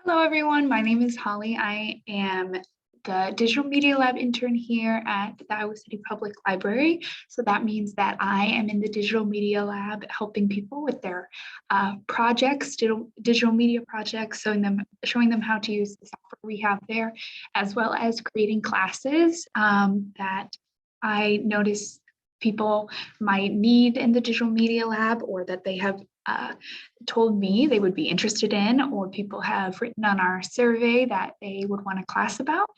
Hello, everyone. My name is Holly. I am the Digital Media Lab intern here at the Iowa City Public Library. So that means that I am in the Digital Media Lab helping people with their projects, digital media projects, showing them how to use the software we have there, as well as creating classes that I notice people might need in the Digital Media Lab or that they have told me they would be interested in, or people have written on our survey that they would want a class about.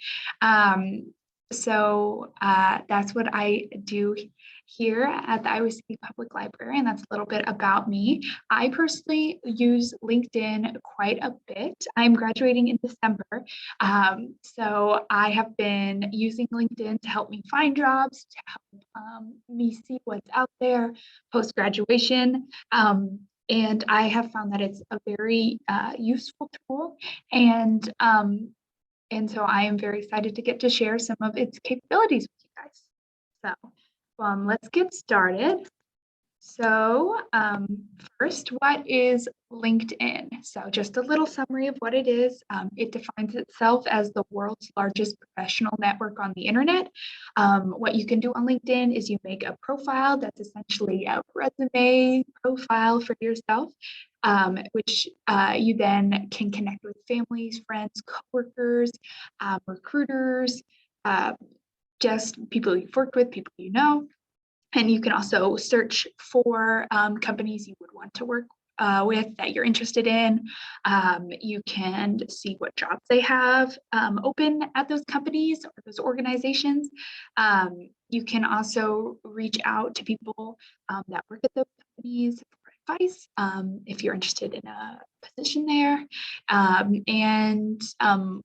That's what I do here at the Iowa City Public Library, and that's a little bit about me. I personally use LinkedIn quite a bit. I'm graduating in December, so I have been using LinkedIn to help me find jobs, to help me see what's out there post-graduation. And I have found that it's a very useful tool, and so I am very excited to get to share some of its capabilities with you guys. So let's get started. So first, what is LinkedIn? So just a little summary of what it is. It defines itself as the world's largest professional network on the internet. What you can do on LinkedIn is you make a profile that's essentially a resume profile for yourself, which you then can connect with families, friends, coworkers, recruiters, just people you've worked with, people you know. And you can also search for companies you would want to work with that you're interested in. You can see what jobs they have open at those companies or those organizations. You can also reach out to people that work at those companies for advice if you're interested in a position there.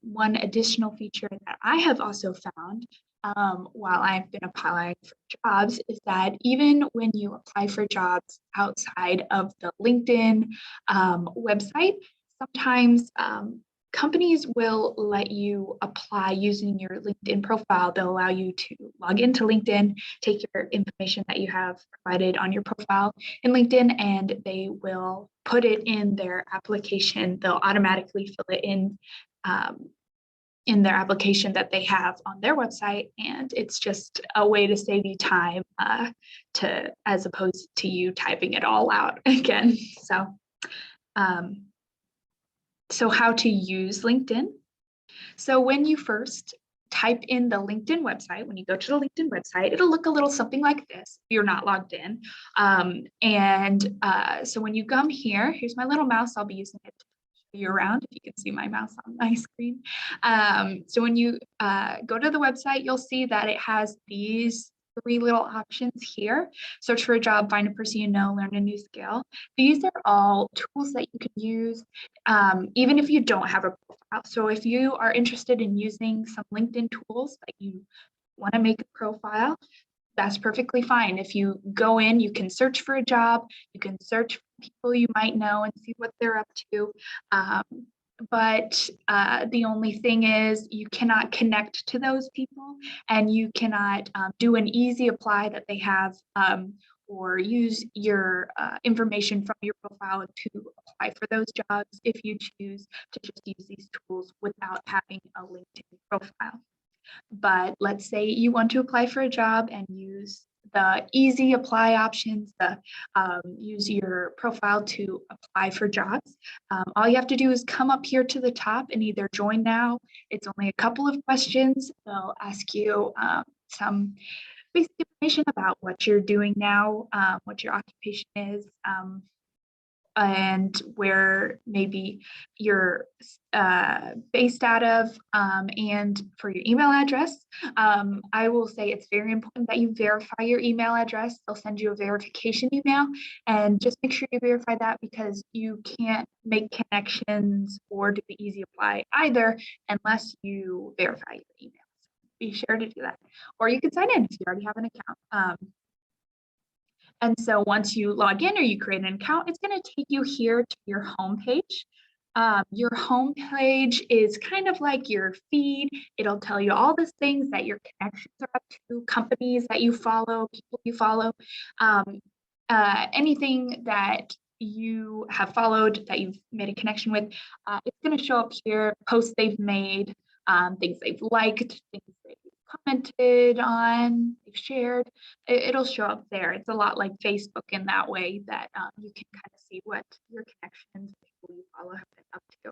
One additional feature that I have also found while I've been applying for jobs is that even when you apply for jobs outside of the LinkedIn website, sometimes companies will let you apply using your LinkedIn profile. They'll allow you to log into LinkedIn, take your information that you have provided on your profile in LinkedIn, and they will put it in their application. They'll automatically fill it in their application that they have on their website, and it's just a way to save you time as opposed to you typing it all out again. So how to use LinkedIn. So when you first type in the LinkedIn website, when you go to the LinkedIn website, it'll look a little something like this if you're not logged in. So when you come here, here's my little mouse. I'll be using it you around if you can see my mouse on my screen. So when you go to the website, you'll see that it has these three little options here: search for a job, find a person you know, learn a new skill. These are all tools that you can use even if you don't have a profile. So if you are interested in using some LinkedIn tools that you want to make a profile, that's perfectly fine. If you go in, you can search for a job, you can search for people you might know and see what they're up to. But the only thing is you cannot connect to those people, and you cannot do an easy apply that they have or use your information from your profile to apply for those jobs if you choose to just use these tools without having a LinkedIn profile. But let's say you want to apply for a job and use the easy apply options, use your profile to apply for jobs. All you have to do is come up here to the top and either join now. It's only a couple of questions. They'll ask you some basic information about what you're doing now, what your occupation is, and where maybe you're based out of, and for your email address. I will say it's very important that you verify your email address. They'll send you a verification email, and just make sure you verify that because you can't make connections or do the easy apply either unless you verify your email. Be sure to do that. Or you can sign in if you already have an account. And so once you log in or you create an account, it's going to take you here to your homepage. Your homepage is kind of like your feed. It'll tell you all the things that your connections are up to, companies that you follow, people you follow, anything that you have followed, that you've made a connection with, it's going to show up here, posts they've made, things they've liked, things they've commented on, they've shared. It'll show up there. It's a lot like Facebook in that way, that you can kind of see what your connections, people you follow, have been up to.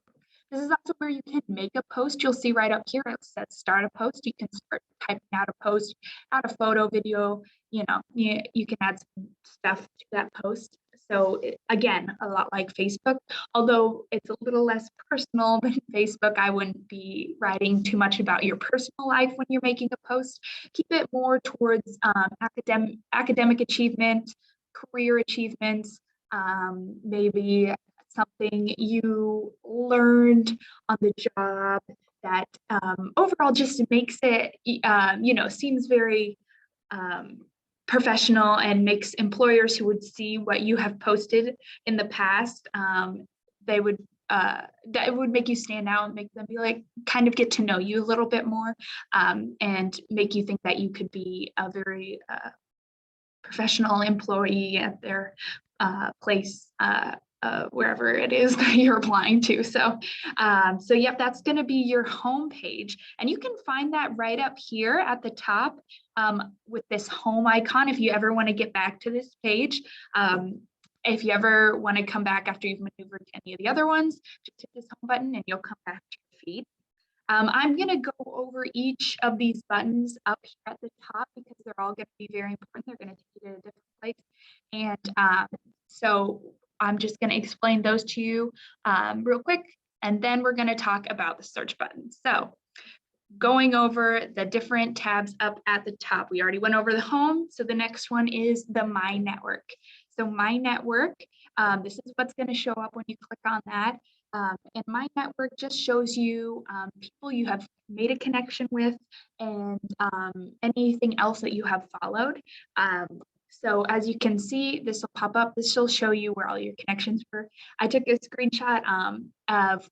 This is also where you can make a post. You'll see right up here, it says start a post. You can start typing out a post, add a photo, video, you can add some stuff to that post. So again, a lot like Facebook, although it's a little less personal than Facebook. I wouldn't be writing too much about your personal life when you're making a post. Keep it more towards academic achievement, career achievements, maybe something you learned on the job that overall just makes it, seems very professional, and makes employers who would see what you have posted in the past, they would that would make you stand out and make them be like, kind of get to know you a little bit more, and make you think that you could be a very professional employee at their place, wherever it is that you're applying to. So yep, that's going to be your home page, and you can find that right up here at the top, with this home icon. If you ever want to get back to this page, if you ever want to come back after you've maneuvered to any of the other ones, just hit this home button and you'll come back to your feed. I'm going to go over each of these buttons up here at the top, because they're all going to be very important. They're going to take you to a different place. And so I'm just going to explain those to you real quick, and then we're going to talk about the search button. So going over the different tabs up at the top, we already went over the home. So the next one is the My Network. So My Network, this is what's going to show up when you click on that. And My Network just shows you people you have made a connection with, and anything else that you have followed. So as you can see, this will pop up. This will show you where all your connections were. I took a screenshot of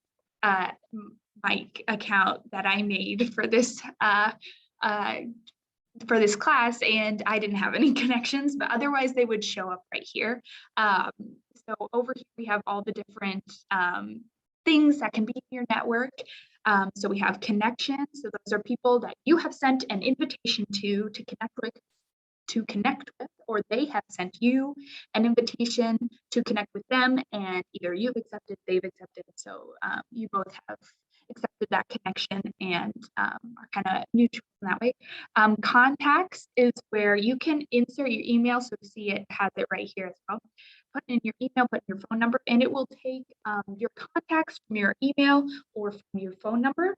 my account that I made for this class, and I didn't have any connections, but otherwise they would show up right here. So over here we have all the different things that can be in your network. So we have connections. So those are people that you have sent an invitation to connect with, or they have sent you an invitation to connect with them, and either you've accepted, they've accepted. So you both have accepted that connection and are kind of neutral in that way. Contacts is where you can insert your email. So you see it has it right here as well. Put in your email, put in your phone number, and it will take your contacts from your email or from your phone number,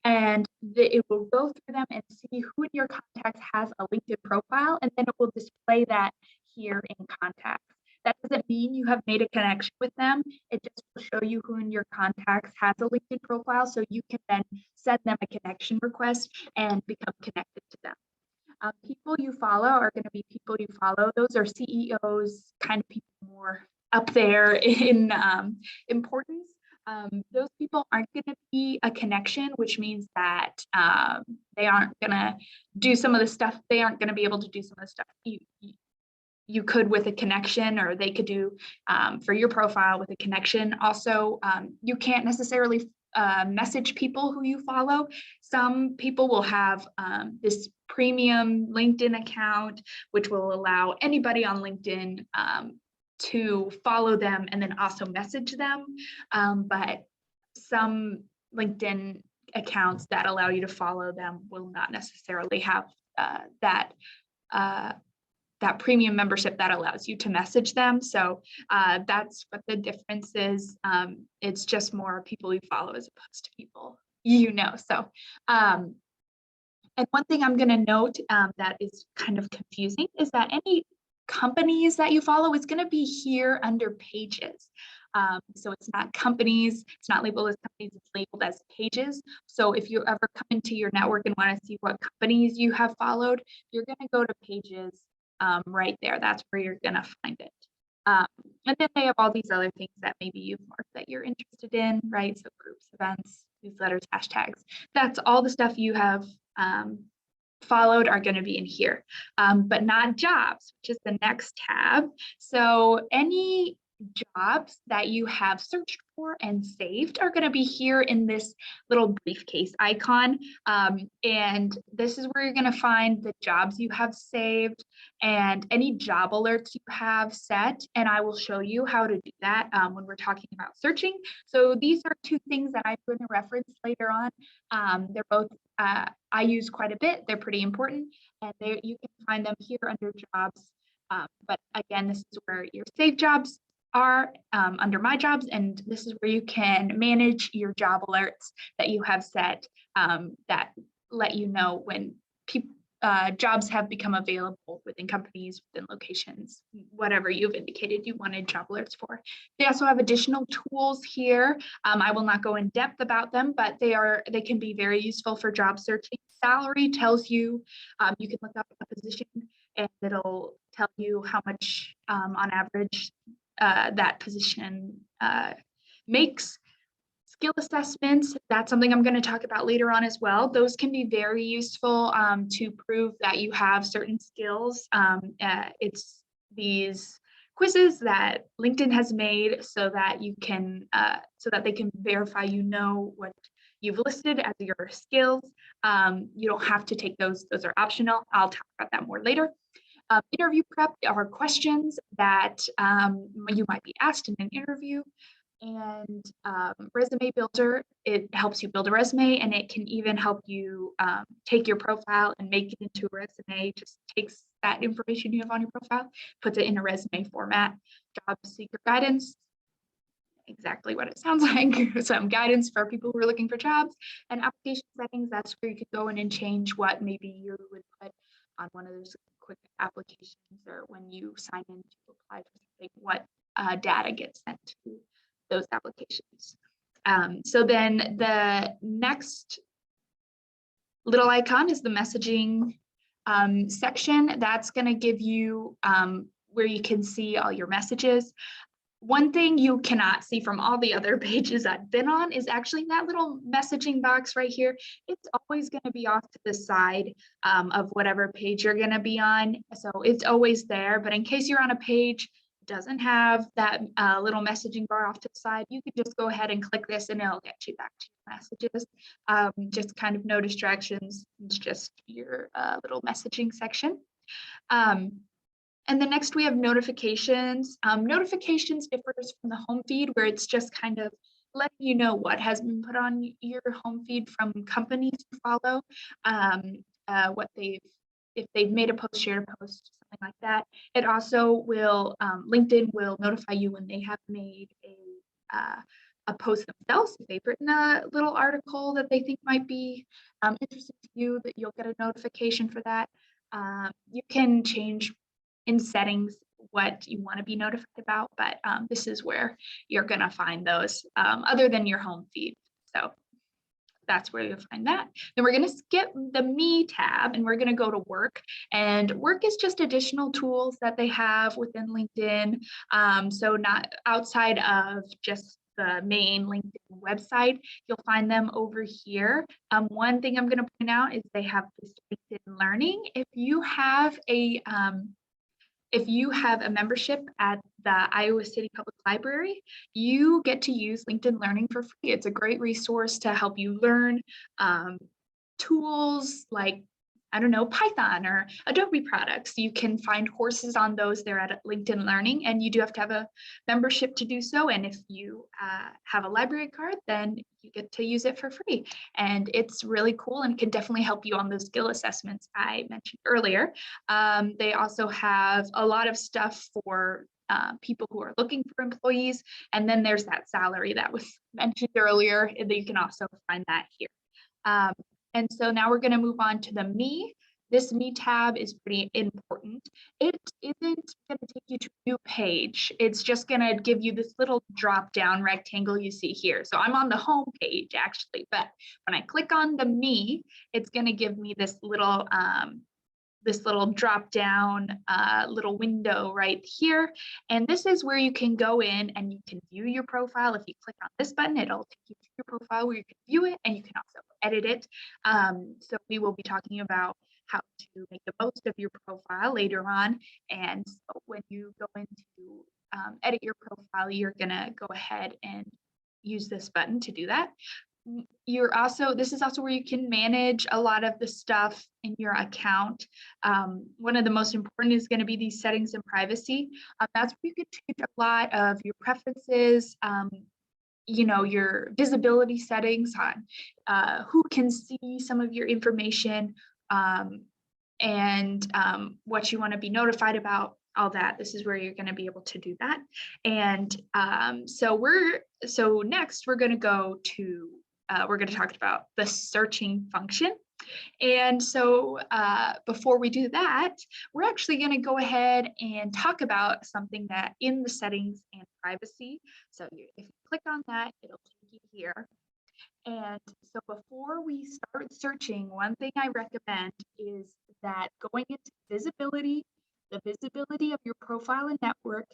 and it will go through them and see who in your contacts has a LinkedIn profile, and then it will display that here in contacts. That doesn't mean you have made a connection with them. It just will show you who in your contacts has a LinkedIn profile, so you can then send them a connection request and become connected to them. People you follow are going to be people you follow. Those are CEOs, kind of people more up there in importance. Those people aren't going to be a connection, which means that they aren't going to do some of the stuff. They aren't going to be able to do some of the stuff you could with a connection, or they could do for your profile with a connection. Also, you can't necessarily message people who you follow. Some people will have this premium LinkedIn account, which will allow anybody on LinkedIn to follow them and then also message them. But some LinkedIn accounts that allow you to follow them will not necessarily have that premium membership that allows you to message them. So that's what the difference is. It's just more people you follow as opposed to people you know. So, and one thing I'm going to note that is kind of confusing is that any companies that you follow is going to be here under pages. So it's not companies, it's not labeled as companies, it's labeled as pages. So if you ever come into your network and want to see what companies you have followed, you're going to go to pages right there. That's where you're going to find it. And then they have all these other things that maybe you've marked that you're interested in, right? So groups, events, newsletters, hashtags. That's all the stuff you have followed are going to be in here, but not jobs, which is the next tab. So any jobs that you have searched for and saved are going to be here in this little briefcase icon. And this is where you're going to find the jobs you have saved and any job alerts you have set. And I will show you how to do that when we're talking about searching. So these are two things that I'm going to reference later on. They're both, I use quite a bit. They're pretty important, and you can find them here under jobs. But again, this is where your saved jobs are under my jobs, and this is where you can manage your job alerts that you have set that let you know when jobs have become available within companies, within locations, whatever you've indicated you wanted job alerts for. They also have additional tools here. I will not go in depth about them, but they can be very useful for job searching. Salary tells you, you can look up a position and it'll tell you how much on average that position makes. Skill assessments, that's something I'm going to talk about later on as well. Those can be very useful to prove that you have certain skills. It's these quizzes that LinkedIn has made so that you can, so that they can verify you know what you've listed as your skills. You don't have to take those are optional. I'll talk about that more later. Interview prep are questions that you might be asked in an interview. And resume builder, it helps you build a resume, and it can even help you take your profile and make it into a resume. Just takes that information you have on your profile, puts it in a resume format. Job seeker guidance, exactly what it sounds like. Some guidance for people who are looking for jobs. And application settings, that's where you could go in and change what maybe you would put on one of those quick applications, or when you sign in to apply for something, what data gets sent to those applications. So then the next little icon is the messaging section. That's going to give you where you can see all your messages. One thing you cannot see from all the other pages I've been on is actually that little messaging box right here. It's always going to be off to the side of whatever page you're going to be on. So it's always there, but in case you're on a page doesn't have that little messaging bar off to the side, you can just go ahead and click this and it'll get you back to your messages. Just kind of no distractions. It's just your little messaging section. And then next we have notifications. Notifications differs from the home feed, where it's just kind of letting you know what has been put on your home feed from companies to follow, what if they've made a post, shared a post, something like that. It also will, LinkedIn will notify you when they have made a post themselves. If they've written a little article that they think might be interesting to you, that you'll get a notification for that. You can change in settings what you want to be notified about, but this is where you're going to find those other than your home feed. So that's where you'll find that. Then we're going to skip the Me tab and we're going to go to Work. And Work is just additional tools that they have within LinkedIn. So not outside of just the main LinkedIn website, you'll find them over here. One thing I'm going to point out is they have this LinkedIn Learning. If you have a membership at the Iowa City Public Library, you get to use LinkedIn Learning for free. It's a great resource to help you learn tools like, I don't know, Python or Adobe products. You can find courses on those there at LinkedIn Learning, and you do have to have a membership to do so. And if you have a library card, then you get to use it for free. And it's really cool and can definitely help you on those skill assessments I mentioned earlier. They also have a lot of stuff for people who are looking for employees. And then there's that salary that was mentioned earlier, and you can also find that here. And so now we're going to move on to the Me. This Me tab is pretty important. It isn't going to take you to a new page. It's just going to give you this little drop down rectangle you see here. So I'm on the home page actually, but when I click on the Me, it's going to give me this little drop down little window right here. And this is where you can go in and you can view your profile. If you click on this button, it'll take you to your profile where you can view it, and you can also edit it. So we will be talking about how to make the most of your profile later on. And so when you go into edit your profile, you're gonna go ahead and use this button to do that. This is also where you can manage a lot of the stuff in your account. One of the most important is going to be these settings and privacy. That's where you can change a lot of your preferences, your visibility settings on who can see some of your information, and what you want to be notified about, all that. This is where you're going to be able to do that. And so next we're going to go to we're going to talk about the searching function. And so before we do that, we're actually going to go ahead and talk about something that in the settings and privacy. So if you click on that, it'll take you here. And so before we start searching, one thing I recommend is that going into visibility, the visibility of your profile and network,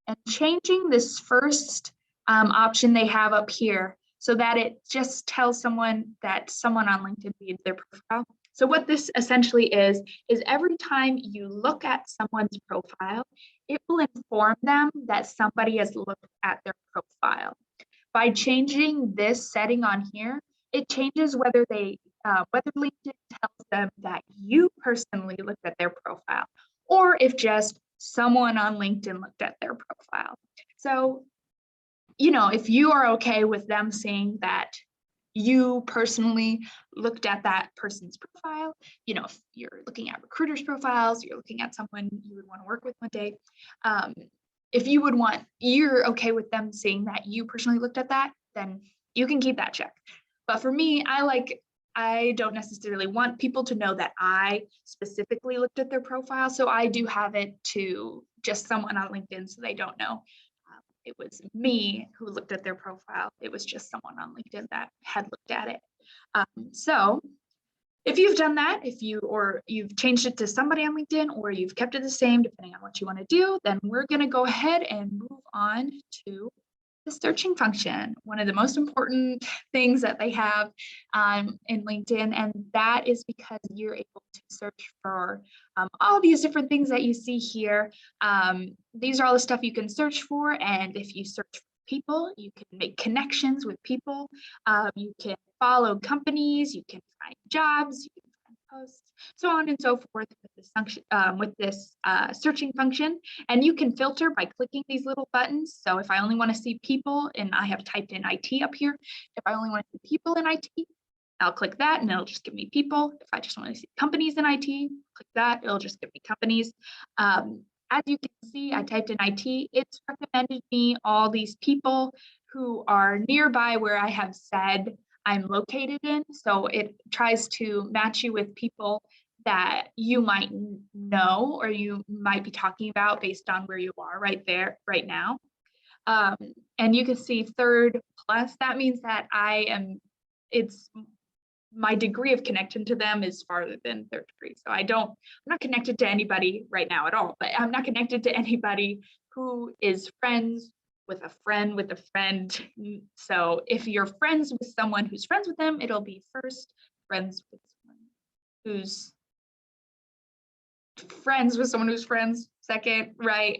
and changing this first option they have up here so that it just tells someone that someone on LinkedIn viewed their profile. So what this essentially is every time you look at someone's profile, it will inform them that somebody has looked at their profile. By changing this setting on here, it changes whether LinkedIn tells them that you personally looked at their profile, or if just someone on LinkedIn looked at their profile. So, if you are okay with them saying that you personally looked at that person's profile, if you're looking at recruiters' profiles, you're looking at someone you would want to work with one day, if you're okay with them saying that you personally looked at that, then you can keep that check. But for me, I don't necessarily want people to know that I specifically looked at their profile. So I do have it to just someone on LinkedIn so they don't know it was me who looked at their profile. It was just someone on LinkedIn that had looked at it. So if you've done that, you've changed it to somebody on LinkedIn, or you've kept it the same, depending on what you want to do, then we're going to go ahead and move on to the searching function, one of the most important things that they have in LinkedIn. And that is because you're able to search for all these different things that you see here. These are all the stuff you can search for. And if you search for people, you can make connections with people. You can follow companies, you can find jobs, you can find posts, so on and so forth with this function, with this searching function. And you can filter by clicking these little buttons. So if I only want to see people, and I have typed in IT up here, if I only want to see people in IT, I'll click that and it'll just give me people. If I just want to see companies in IT, click that, it'll just give me companies. As you can see, I typed in IT, it's recommended me all these people who are nearby where I have said I'm located in. So it tries to match you with people that you might know or you might be talking about based on where you are right there, right now. And you can see third plus, that means that my degree of connection to them is farther than third degree. So I'm not connected to anybody right now at all, but I'm not connected to anybody who is friends with a friend with a friend. So if you're friends with someone who's friends with them, it'll be first, friends with someone who's friends with someone who's friends second, right?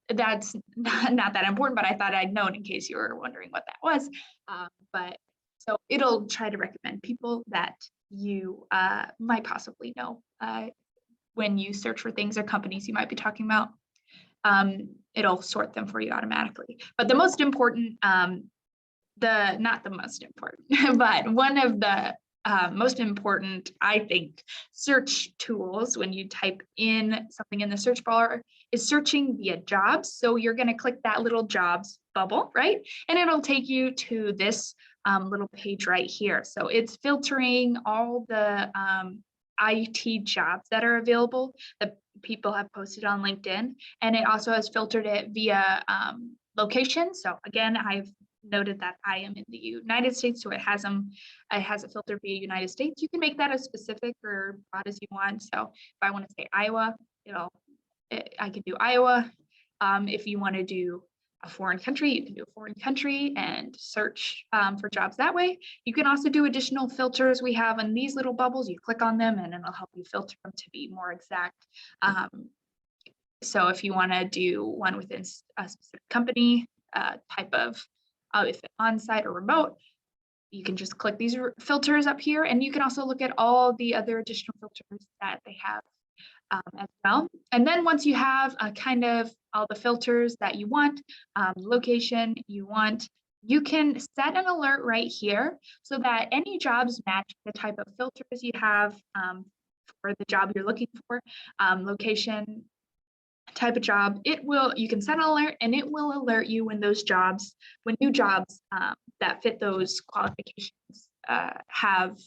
That's not that important, but I thought I'd known in case you were wondering what that was. But so it'll try to recommend people that you might possibly know when you search for things or companies you might be talking about. It'll sort them for you automatically. But the most important, not the most important, but one of the most important, I think, search tools when you type in something in the search bar is searching via jobs. So you're going to click that little jobs bubble, right? And it'll take you to this little page right here. So it's filtering all the IT jobs that are available that people have posted on LinkedIn. And it also has filtered it via location. So again, I've noted that I am in the United States, so it has a filter via United States. You can make that as specific or broad as you want. So if I want to say Iowa, I can do Iowa. If you want to do a foreign country, you can do a foreign country and search for jobs that way. You can also do additional filters we have in these little bubbles. You click on them and it'll help you filter them to be more exact. So if you want to do one within a specific company, type of, if it's on-site or remote, you can just click these filters up here, and you can also look at all the other additional filters that they have as well. And then once you have kind of all the filters that you want, location you want, you can set an alert right here so that any jobs match the type of filters you have for the job you're looking for, location, type of job. You can set an alert and it will alert you when new jobs that fit those qualifications have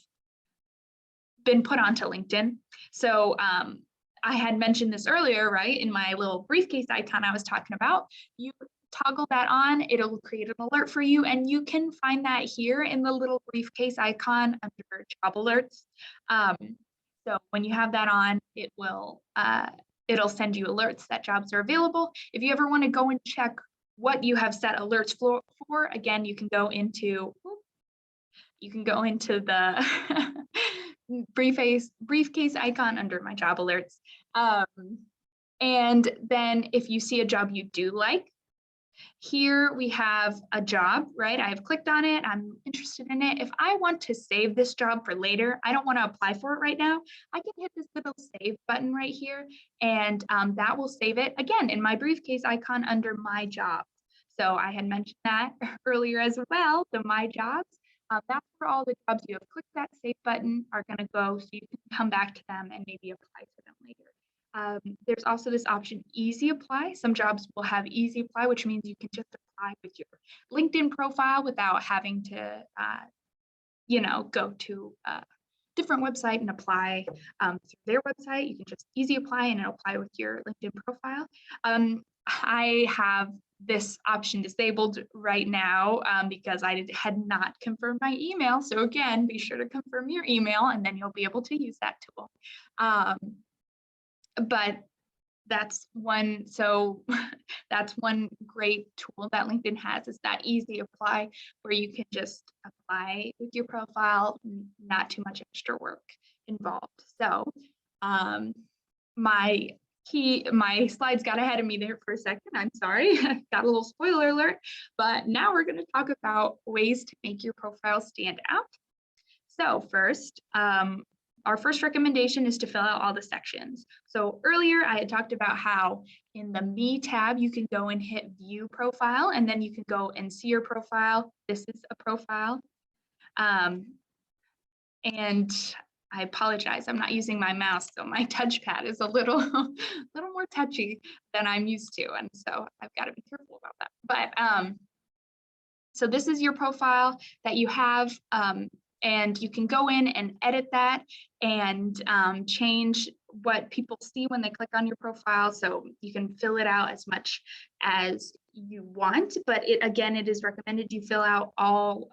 been put onto LinkedIn. So I had mentioned this earlier, right? In my little briefcase icon I was talking about, you toggle that on, it'll create an alert for you, and you can find that here in the little briefcase icon under job alerts. So when you have that on, it'll send you alerts that jobs are available. If you ever want to go and check what you have set alerts for, again, you can go into the briefcase icon under my job alerts. And then if you see a job you do like, here we have a job, right? I've clicked on it, I'm interested in it. If I want to save this job for later, I don't want to apply for it right now, I can hit this little save button right here, and that will save it again in my briefcase icon under my jobs. So I had mentioned that earlier as well, the my jobs. That's where all the jobs you have clicked that save button are going to go, so you can come back to them and maybe apply for them later. There's also this option, easy apply. Some jobs will have easy apply, which means you can just apply with your LinkedIn profile without having to, go to a different website and apply through their website. You can just easy apply and it'll apply with your LinkedIn profile. I have this option disabled right now because I had not confirmed my email. So again, be sure to confirm your email and then you'll be able to use that tool. But that's one great tool that LinkedIn has, is that easy apply, where you can just apply with your profile, not too much extra work involved. So my slides got ahead of me there for a second. I'm sorry, got a little spoiler alert, but now we're going to talk about ways to make your profile stand out. So first, our first recommendation is to fill out all the sections. So earlier I had talked about how in the Me tab, you can go and hit View Profile, and then you can go and see your profile. This is a profile. And I apologize, I'm not using my mouse, so my touchpad is a little more touchy than I'm used to. And so I've got to be careful about that. But so this is your profile that you have. And you can go in and edit that and change what people see when they click on your profile. So you can fill it out as much as you want, but it is recommended you fill out all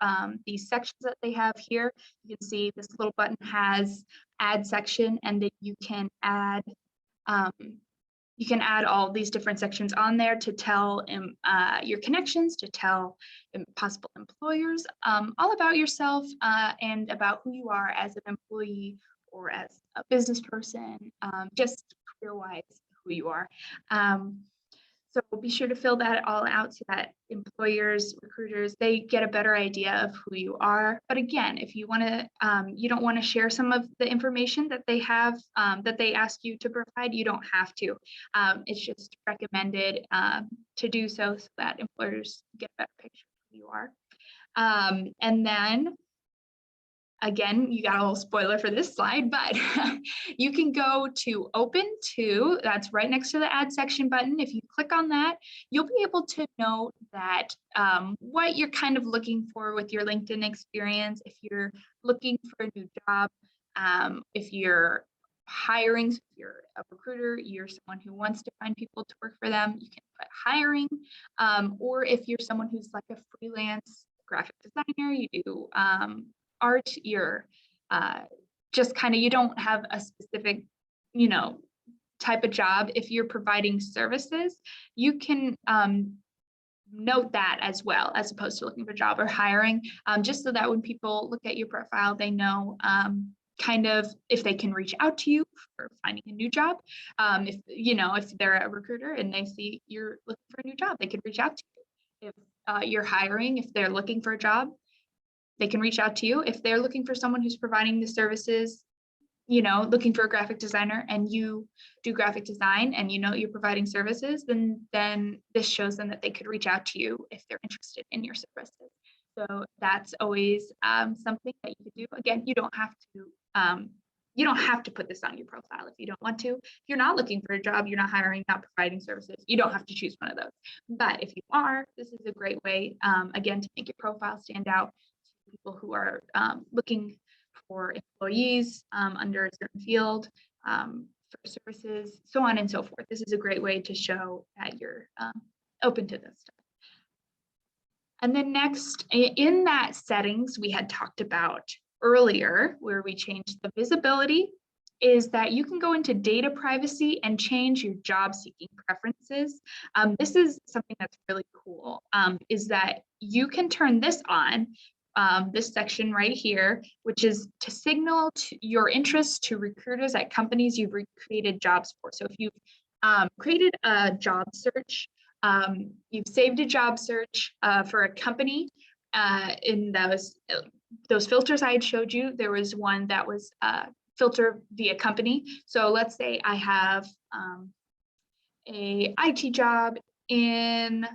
these sections that they have here. You can see this little button has add section, and then you can add all these different sections on there to tell your connections, to tell possible employers all about yourself and about who you are as an employee or as a business person, just career-wise, who you are. So be sure to fill that all out so that employers, recruiters, they get a better idea of who you are. But again, if you want to, you don't want to share some of the information that they have, that they ask you to provide, you don't have to. It's just recommended to do so that employers get a better picture of who you are. And then, again, you got a little spoiler for this slide, but you can go to Open To, that's right next to the Add Section button. If you click on that, you'll be able to know that what you're kind of looking for with your LinkedIn experience. If you're looking for a new job, if you're hiring, if you're a recruiter, you're someone who wants to find people to work for them, you can put hiring. Or if you're someone who's like a freelance graphic designer, you do art, you're just kind of, you don't have a specific, type of job. If you're providing services, you can note that as well, as opposed to looking for a job or hiring, just so that when people look at your profile, they know kind of if they can reach out to you for finding a new job. If if they're a recruiter and they see you're looking for a new job, they can reach out to you. If you're hiring, if they're looking for a job, they can reach out to you. If they're looking for someone who's providing the services, looking for a graphic designer, and you do graphic design and you're providing services, then this shows them that they could reach out to you if they're interested in your services. So that's always something that you could do. Again, you don't have to put this on your profile if you don't want to. If you're not looking for a job, you're not hiring, not providing services, you don't have to choose one of those. But if you are, this is a great way, again, to make your profile stand out to people who are looking for employees under a certain field, for services, so on and so forth. This is a great way to show that you're open to this stuff. And then next, in that settings we had talked about earlier, where we changed the visibility, is that you can go into data privacy and change your job seeking preferences. This is something that's really cool, is that you can turn this on, this section right here, which is to signal to your interest to recruiters at companies you've created jobs for. So if you've created a job search, you've saved a job search for a company, in those filters I had showed you, there was one that was filter via company. So let's say I have a IT job in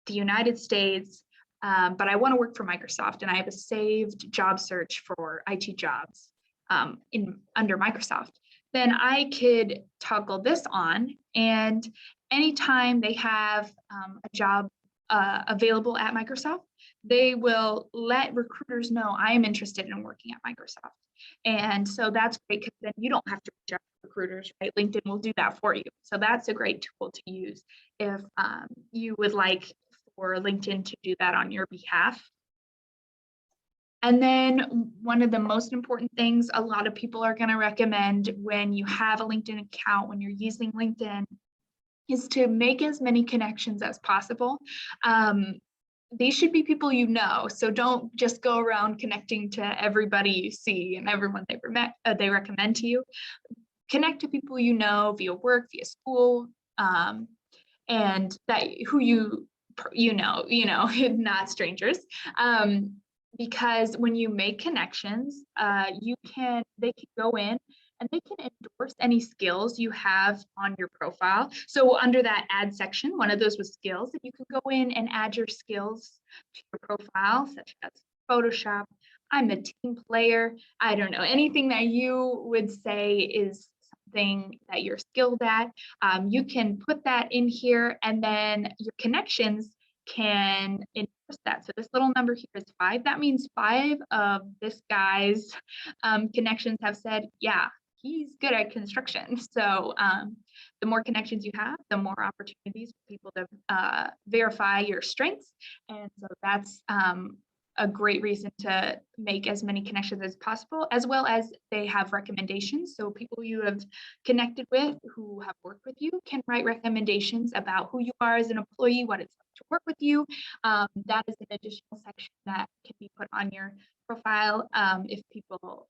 the United States, but I want to work for Microsoft, and I have a saved job search for IT jobs under Microsoft. Then I could toggle this on, and anytime they have a job available at Microsoft, they will let recruiters know I am interested in working at Microsoft. And so that's great, because then you don't have to reach out to recruiters, right? LinkedIn will do that for you. So that's a great tool to use if you would like for LinkedIn to do that on your behalf. And then one of the most important things a lot of people are going to recommend when you have a LinkedIn account, when you're using LinkedIn, is to make as many connections as possible. These should be people you know, so don't just go around connecting to everybody you see and everyone they recommend to you. Connect to people you know via work, via school, and that who you know, not strangers. Because when you make connections, they can go in and they can endorse any skills you have on your profile. So under that add section, one of those was skills, and you can go in and add your skills to your profile, such as Photoshop. I'm a team player. I don't know, anything that you would say is something that you're skilled at. You can put that in here, and then your connections can endorse that. So this little number here is 5. That means 5 of this guy's connections have said, yeah, he's good at construction. So the more connections you have, the more opportunities for people to verify your strengths. And so that's a great reason to make as many connections as possible, as well as they have recommendations. So people you have connected with who have worked with you can write recommendations about who you are as an employee, what it's like to work with you. That is an additional section that can be put on your profile if people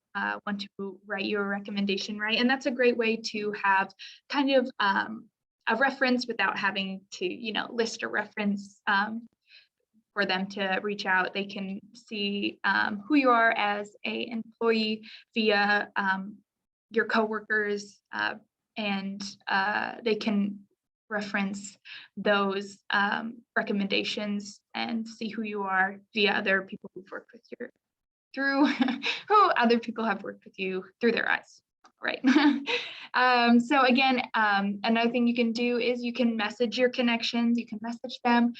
want to write you a recommendation, right? And that's a great way to have kind of a reference without having to, list a reference for them to reach out. They can see who you are as an employee via your coworkers, and they can reference those recommendations and see who you are via other people who've worked with you through who other people have worked with you through their eyes, right? So again, another thing you can do is you can message your connections, you can message them.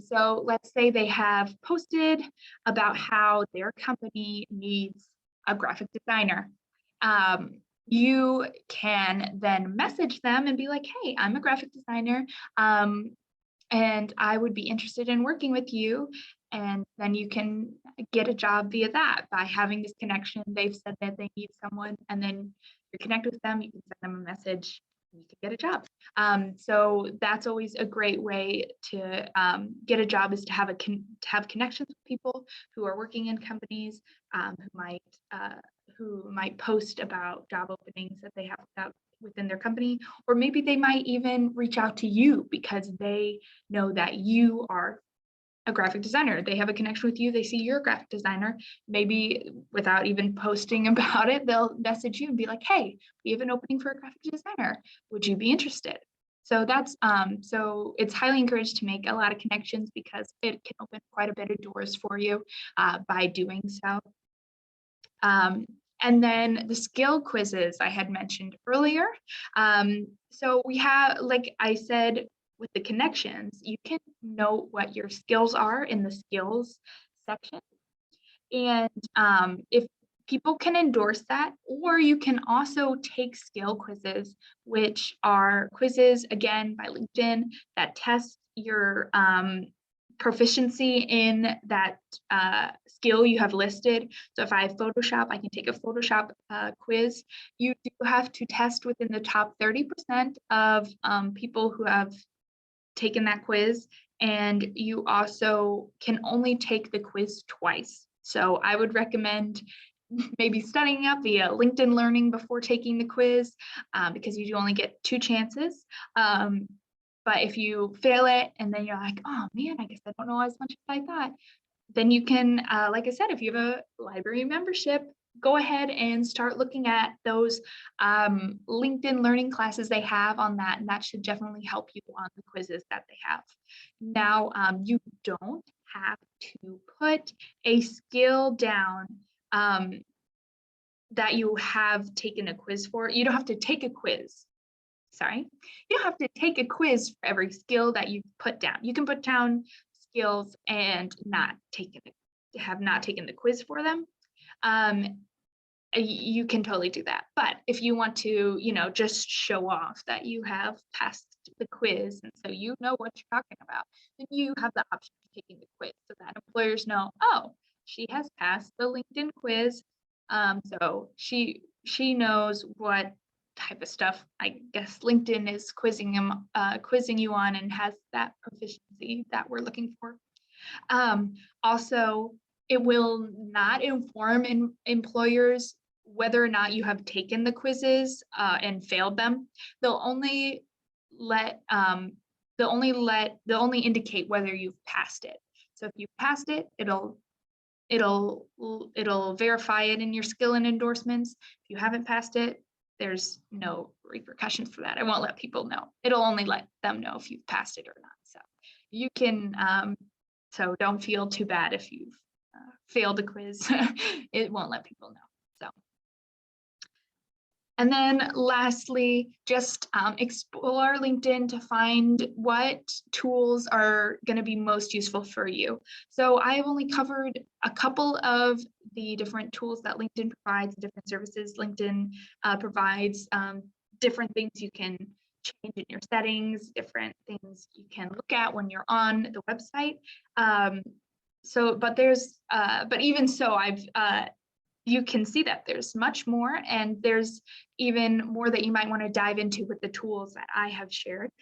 So let's say they have posted about how their company needs a graphic designer. You can then message them and be like, hey, I'm a graphic designer, and I would be interested in working with you. And then you can get a job via that by having this connection. They've said that they need someone, and then you connect with them, you can send them a message, and you can get a job. So that's always a great way to get a job, is to have to have connections with people who are working in companies, who might post about job openings that they have within their company, or maybe they might even reach out to you because they know that you are a graphic designer. They have a connection with you. They see you're a graphic designer. Maybe without even posting about it, they'll message you and be like, hey, we have an opening for a graphic designer. Would you be interested? So so it's highly encouraged to make a lot of connections because it can open quite a bit of doors for you by doing so. And then the skill quizzes I had mentioned earlier. So we have, like I said, with the connections, you can note what your skills are in the skills section. And if people can endorse that, or you can also take skill quizzes, which are quizzes, again, by LinkedIn that test your proficiency in that skill you have listed. So if I have Photoshop, I can take a Photoshop quiz. You do have to test within the top 30% of people who have taken that quiz, and you also can only take the quiz twice. So I would recommend maybe studying up via LinkedIn Learning before taking the quiz, because you do only get 2 chances. But if you fail it and then you're like, oh man, I guess I don't know as much as I thought, then you can, like I said, if you have a library membership, go ahead and start looking at those LinkedIn Learning classes they have on that, and that should definitely help you on the quizzes that they have. Now, you don't have to put a skill down that you have taken a quiz for. You don't have to take a quiz. Sorry, you don't have to take a quiz for every skill that you put down. You can put down skills and not have not taken the quiz for them. You can totally do that. But if you want to, just show off that you have passed the quiz and so you know what you're talking about, then you have the option of taking the quiz so that employers know, oh, she has passed the LinkedIn quiz. So she knows what type of stuff, I guess, LinkedIn is quizzing you on, and has that proficiency that we're looking for. Also, it will not inform employers whether or not you have taken the quizzes and failed them. They'll only indicate whether you've passed it. So if you passed it, it'll verify it in your skill and endorsements. If you haven't passed it, there's no repercussions for that. I won't let people know. It'll only let them know if you've passed it or not. So you can, so don't feel too bad if you've failed a quiz. It won't let people know. So, and then lastly, just explore LinkedIn to find what tools are going to be most useful for you. So I've only covered a couple of the different tools that LinkedIn provides, different services LinkedIn provides, different things you can change in your settings, different things you can look at when you're on the website. But even so, you can see that there's much more, and there's even more that you might want to dive into with the tools that I have shared.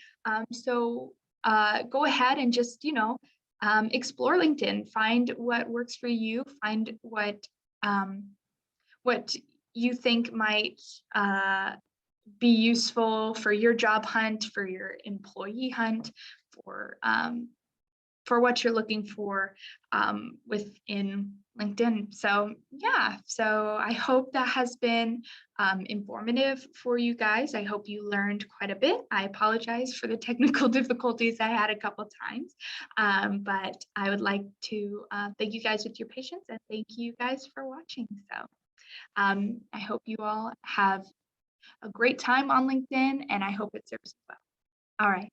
So go ahead and just, explore LinkedIn, find what works for you, find what you think might be useful for your job hunt, for your employee hunt, for what you're looking for within LinkedIn. So yeah, so I hope that has been informative for you guys. I hope you learned quite a bit. I apologize for the technical difficulties I had a couple times, but I would like to thank you guys with your patience, and thank you guys for watching. So I hope you all have a great time on LinkedIn, and I hope it serves you well. All right.